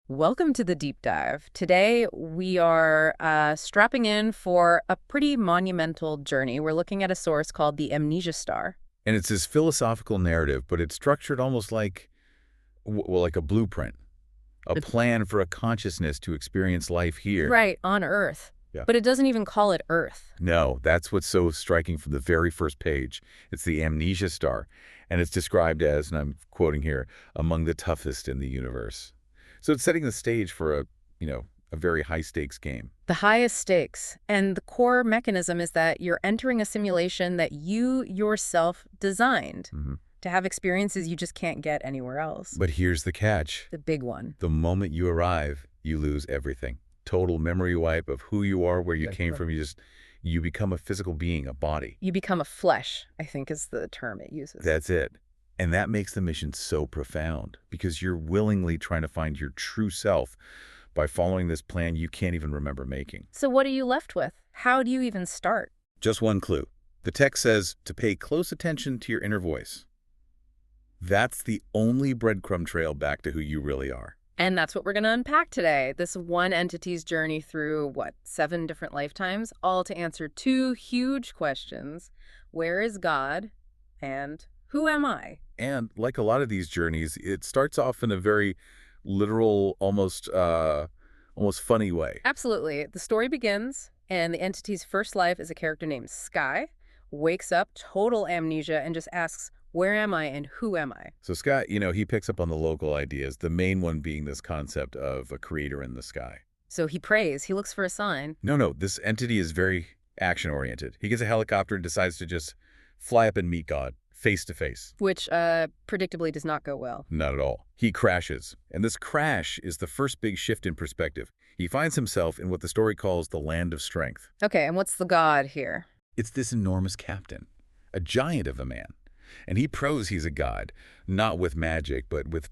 Welcome to the deep dive. Today, we are strapping in for a pretty monumental journey. We're looking at a source called the Amnesia Star. And it's this philosophical narrative, but it's structured almost like, well, like a blueprint, a plan for a consciousness to experience life here. Right, on Earth. Yeah. But it doesn't even call it Earth. No, that's what's so striking from the very first page. It's the Amnesia Star, and it's described as, and I'm quoting here, among the toughest in the universe. So it's setting the stage for a very high-stakes game. The highest stakes. And the core mechanism is that you're entering a simulation that you yourself designed to have experiences you just can't get anywhere else. But here's the catch. The big one. The moment you arrive, you lose everything. Total memory wipe of who you are, where you came from. You become a physical being, a body. You become a flesh, I think is the term it uses. That's it. And that makes the mission so profound because you're willingly trying to find your true self by following this plan you can't even remember making. So what are you left with? How do you even start? Just one clue. The text says to pay close attention to your inner voice. That's the only breadcrumb trail back to who you really are. And that's what we're going to unpack today. This one entity's journey through, 7 different lifetimes, all to answer 2 huge questions. Where is God? And who am I? And like a lot of these journeys, it starts off in a very literal, almost funny way. Absolutely. The story begins, and the entity's first life is a character named Sky, wakes up, total amnesia, and just asks, where am I and who am I? So Scott, he picks up on the local ideas, the main one being this concept of a creator in the sky. So he prays. He looks for a sign. No, this entity is very action-oriented. He gets a helicopter and decides to just fly up and meet God, face to face. Which predictably does not go well. Not at all. He crashes. And this crash is the first big shift in perspective. He finds himself in what the story calls the land of strength. Okay, and what's the God here? It's this enormous captain, a giant of a man. And he proves he's a god, not with magic, but with,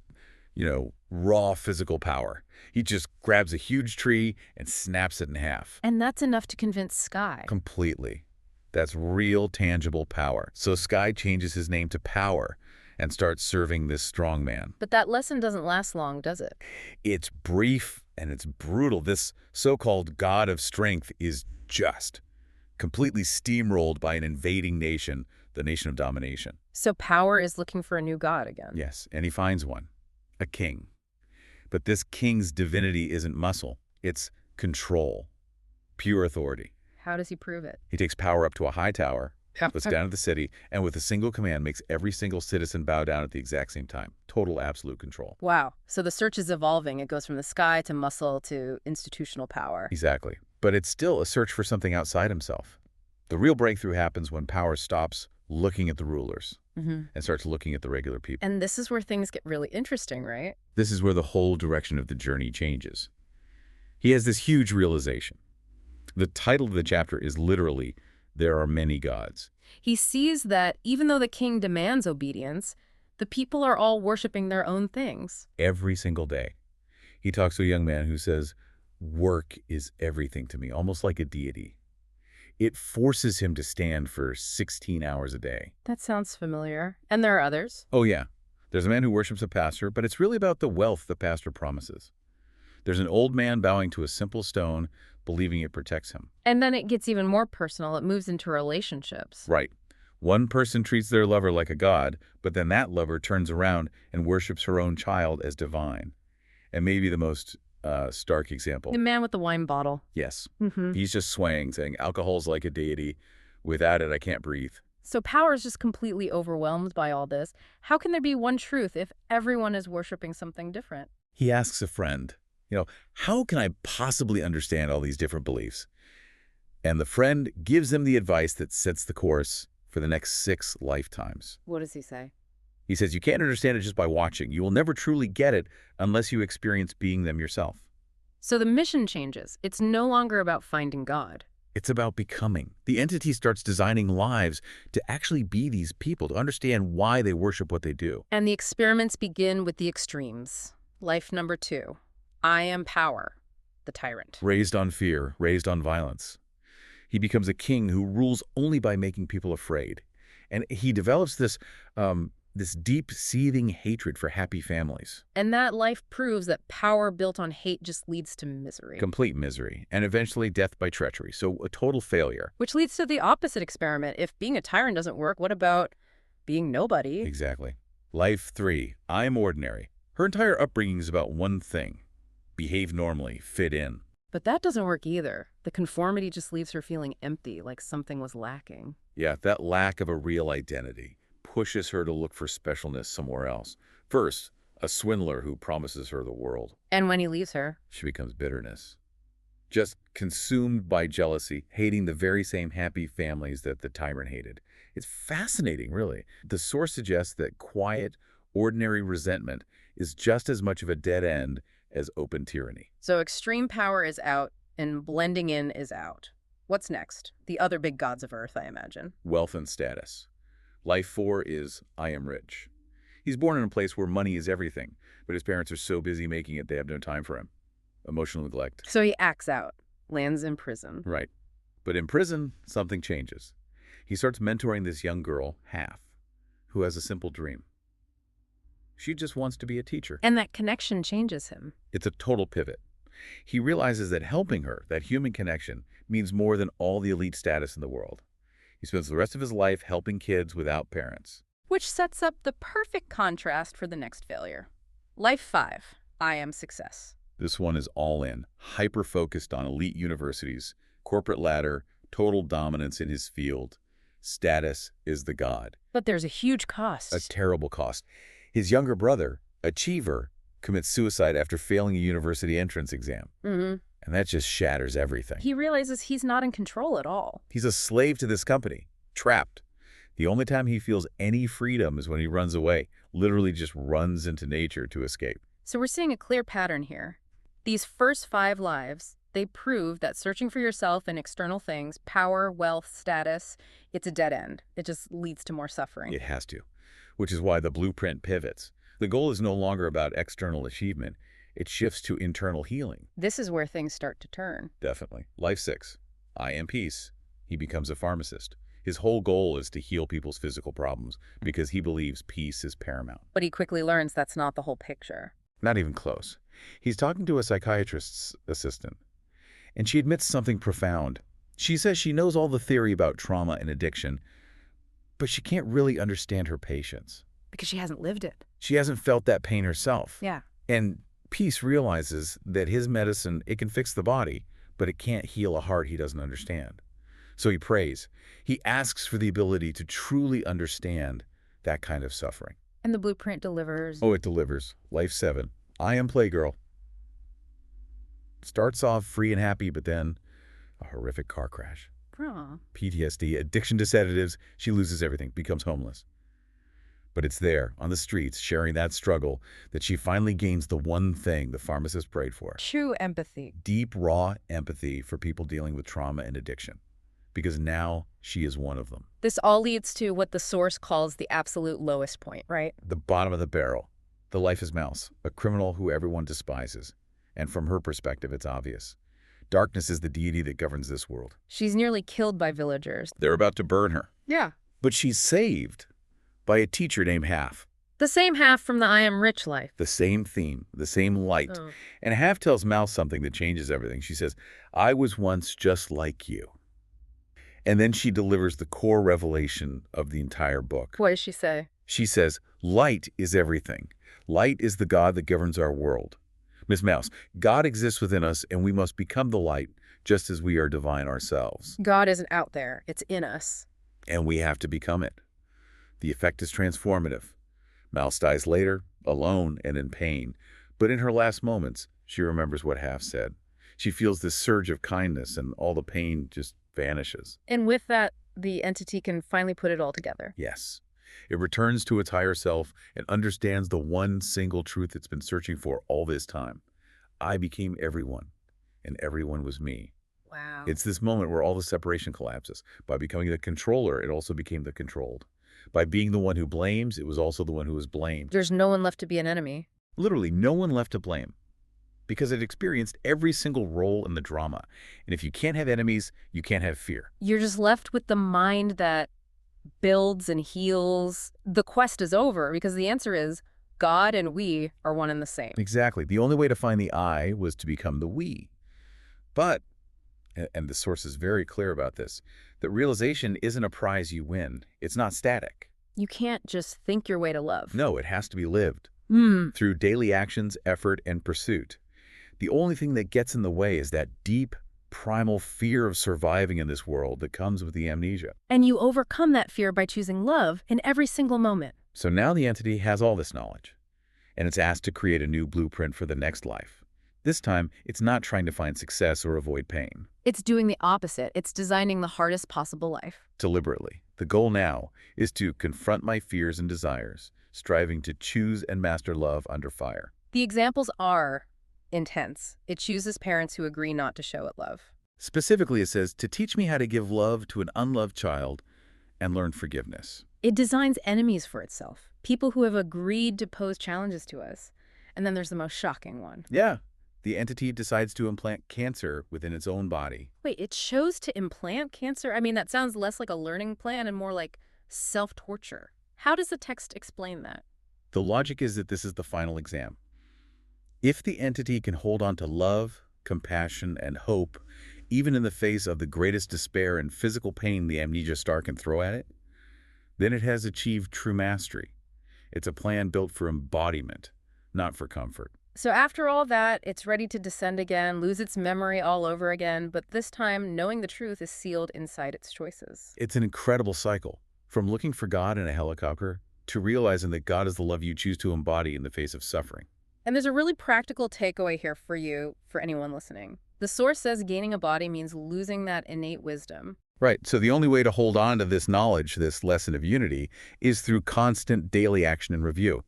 raw physical power. He just grabs a huge tree and snaps it in half. And that's enough to convince Sky. Completely. That's real, tangible power. So Sky changes his name to Power and starts serving this strong man. But that lesson doesn't last long, does it? It's brief and it's brutal. This so-called god of strength is just completely steamrolled by an invading nation, the nation of domination. So Power is looking for a new god again. Yes, and he finds one, a king. But this king's divinity isn't muscle. It's control, pure authority. How does he prove it? He takes Power up to a high tower, looks down at the city, and with a single command makes every single citizen bow down at the exact same time. Total, absolute control. Wow. So the search is evolving. It goes from the sky to muscle to institutional power. Exactly. But it's still a search for something outside himself. The real breakthrough happens when Power stops looking at the rulers and starts looking at the regular people. And this is where things get really interesting, right? This is where the whole direction of the journey changes. He has this huge realization. The title of the chapter is literally, There Are Many Gods. He sees that even though the king demands obedience, the people are all worshiping their own things. Every single day. He talks to a young man who says, work is everything to me, almost like a deity. It forces him to stand for 16 hours a day. That sounds familiar. And there are others? Oh, yeah. There's a man who worships a pastor, but it's really about the wealth the pastor promises. There's an old man bowing to a simple stone, believing it protects him. And then it gets even more personal. It moves into relationships. Right. One person treats their lover like a god, but then that lover turns around and worships her own child as divine. And maybe the most stark example. The man with the wine bottle. Yes. He's just swaying, saying, alcohol's like a deity. Without it, I can't breathe. So Power is just completely overwhelmed by all this. How can there be one truth if everyone is worshiping something different? He asks a friend, how can I possibly understand all these different beliefs? And the friend gives him the advice that sets the course for the next 6 lifetimes. What does he say? He says you can't understand it just by watching. You will never truly get it unless you experience being them yourself. So the mission changes. It's no longer about finding God. It's about becoming. The entity starts designing lives to actually be these people, to understand why they worship what they do. And the experiments begin with the extremes. Life number 2. I am Power, the tyrant. Raised on fear, raised on violence. He becomes a king who rules only by making people afraid. And he develops this this deep, seething hatred for happy families. And that life proves that power built on hate just leads to misery. Complete misery, and eventually death by treachery, so a total failure. Which leads to the opposite experiment. If being a tyrant doesn't work, what about being nobody? Exactly. Life 3, I am ordinary. Her entire upbringing is about one thing: behave normally, fit in. But that doesn't work either. The conformity just leaves her feeling empty, like something was lacking. Yeah, that lack of a real identity pushes her to look for specialness somewhere else. First, a swindler who promises her the world. And when he leaves her, She becomes bitterness. Just consumed by jealousy, hating the very same happy families that the tyrant hated. It's fascinating, really. The source suggests that quiet, ordinary resentment is just as much of a dead end as open tyranny. so extreme power is out and blending in is out. What's next? The other big gods of Earth, I imagine. Wealth and status. Life 4 is I am rich. He's born in a place where money is everything, but his parents are so busy making it they have no time for him. Emotional neglect. So he acts out, lands in prison. Right. But in prison, something changes. He starts mentoring this young girl, Half, who has a simple dream. She just wants to be a teacher. And that connection changes him. It's a total pivot. He realizes that helping her, that human connection, means more than all the elite status in the world. He spends the rest of his life helping kids without parents. Which sets up the perfect contrast for the next failure. Life 5, I am success. This one is all in, hyper-focused on elite universities, corporate ladder, total dominance in his field. Status is the god. But there's a huge cost. A terrible cost. His younger brother, Achiever, commits suicide after failing a university entrance exam. And that just shatters everything. He realizes he's not in control at all. He's a slave to this company, trapped. The only time he feels any freedom is when he runs away, literally just runs into nature to escape. So we're seeing a clear pattern here. These first 5 lives, they prove that searching for yourself in external things, power, wealth, status, it's a dead end. It just leads to more suffering. It has to, which is why the blueprint pivots. The goal is no longer about external achievement. It shifts to internal healing. This is where things start to turn. Definitely. Life 6, I am peace. He becomes a pharmacist. His whole goal is to heal people's physical problems because he believes peace is paramount. But he quickly learns that's not the whole picture. Not even close. He's talking to a psychiatrist's assistant, and she admits something profound. She says she knows all the theory about trauma and addiction, but she can't really understand her patients. Because she hasn't lived it. She hasn't felt that pain herself. Yeah. And Peace realizes that his medicine, it can fix the body, but it can't heal a heart he doesn't understand. So he prays. He asks for the ability to truly understand that kind of suffering. And the blueprint delivers. Oh, it delivers. Life 7, I am Playgirl. Starts off free and happy, but then a horrific car crash. Aw. PTSD, addiction to sedatives, she loses everything, becomes homeless. But it's there, on the streets, sharing that struggle, that she finally gains the one thing the pharmacist prayed for. True empathy. Deep, raw empathy for people dealing with trauma and addiction. Because now she is one of them. This all leads to what the source calls the absolute lowest point, right? The bottom of the barrel. The life is Mouse, a criminal who everyone despises. And from her perspective, it's obvious. Darkness is the deity that governs this world. She's nearly killed by villagers. They're about to burn her. Yeah. But she's saved by a teacher named Half. The same Half from the I Am Rich life. The same theme, the same light. Oh. And Half tells Mouse something that changes everything. She says, I was once just like you. And then she delivers the core revelation of the entire book. What does she say? She says, light is everything. Light is the God that governs our world. Miss Mouse, God exists within us, and we must become the light, just as we are divine ourselves. God isn't out there. It's in us. And we have to become it. The effect is transformative. Mouse dies later, alone and in pain. But in her last moments, she remembers what Half said. She feels this surge of kindness, and all the pain just vanishes. And with that, the entity can finally put it all together. Yes. It returns to its higher self and understands the one single truth it's been searching for all this time. I became everyone, and everyone was me. Wow. It's this moment where all the separation collapses. By becoming the controller, it also became the controlled. By being the one who blames, it was also the one who was blamed. There's no one left to be an enemy. Literally no one left to blame, because it experienced every single role in the drama. And if you can't have enemies, you can't have fear. You're just left with the mind that builds and heals, the quest is over because the answer is God and we are one and the same. Exactly. The only way to find the I was to become the we. But, and the source is very clear about this, that realization isn't a prize you win. It's not static. You can't just think your way to love. No, it has to be lived Hmm. through daily actions, effort, and pursuit. The only thing that gets in the way is that deep, primal fear of surviving in this world that comes with the amnesia. And you overcome that fear by choosing love in every single moment. So now the entity has all this knowledge, and it's asked to create a new blueprint for the next life. This time, it's not trying to find success or avoid pain. It's doing the opposite. It's designing the hardest possible life. Deliberately. The goal now is to confront my fears and desires, striving to choose and master love under fire. The examples are intense. It chooses parents who agree not to show it love. Specifically, it says, to teach me how to give love to an unloved child and learn forgiveness. It designs enemies for itself, people who have agreed to pose challenges to us. And then there's the most shocking one. Yeah, the entity decides to implant cancer within its own body. Wait, it chose to implant cancer? I mean, that sounds less like a learning plan and more like self-torture. How does the text explain that? The logic is that this is the final exam. If the entity can hold on to love, compassion, and hope, even in the face of the greatest despair and physical pain the amnesia star can throw at it, then it has achieved true mastery. It's a plan built for embodiment, not for comfort. So after all that, it's ready to descend again, lose its memory all over again, but this time, knowing the truth is sealed inside its choices. It's an incredible cycle, from looking for God in a helicopter to realizing that God is the love you choose to embody in the face of suffering. And there's a really practical takeaway here for you, for anyone listening. The source says gaining a body means losing that innate wisdom. Right, so the only way to hold on to this knowledge, this lesson of unity, is through constant daily action and review.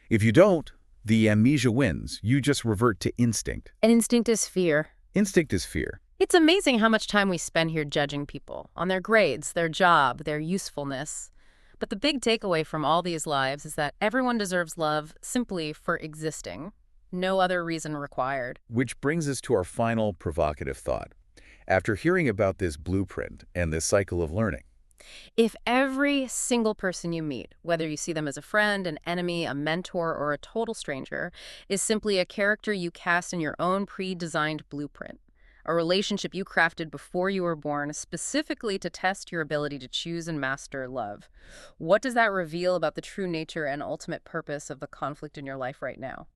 If you don't, the amnesia wins. You just revert to instinct. And instinct is fear. Instinct is fear. It's amazing how much time we spend here judging people, on their grades, their job, their usefulness. But the big takeaway from all these lives is that everyone deserves love simply for existing. No other reason required. Which brings us to our final provocative thought. After hearing about this blueprint and this cycle of learning, If every single person you meet, whether you see them as a friend, an enemy, a mentor, or a total stranger, is simply a character you cast in your own pre-designed blueprint, a relationship you crafted before you were born specifically to test your ability to choose and master love, what does that reveal about the true nature and ultimate purpose of the conflict in your life right now?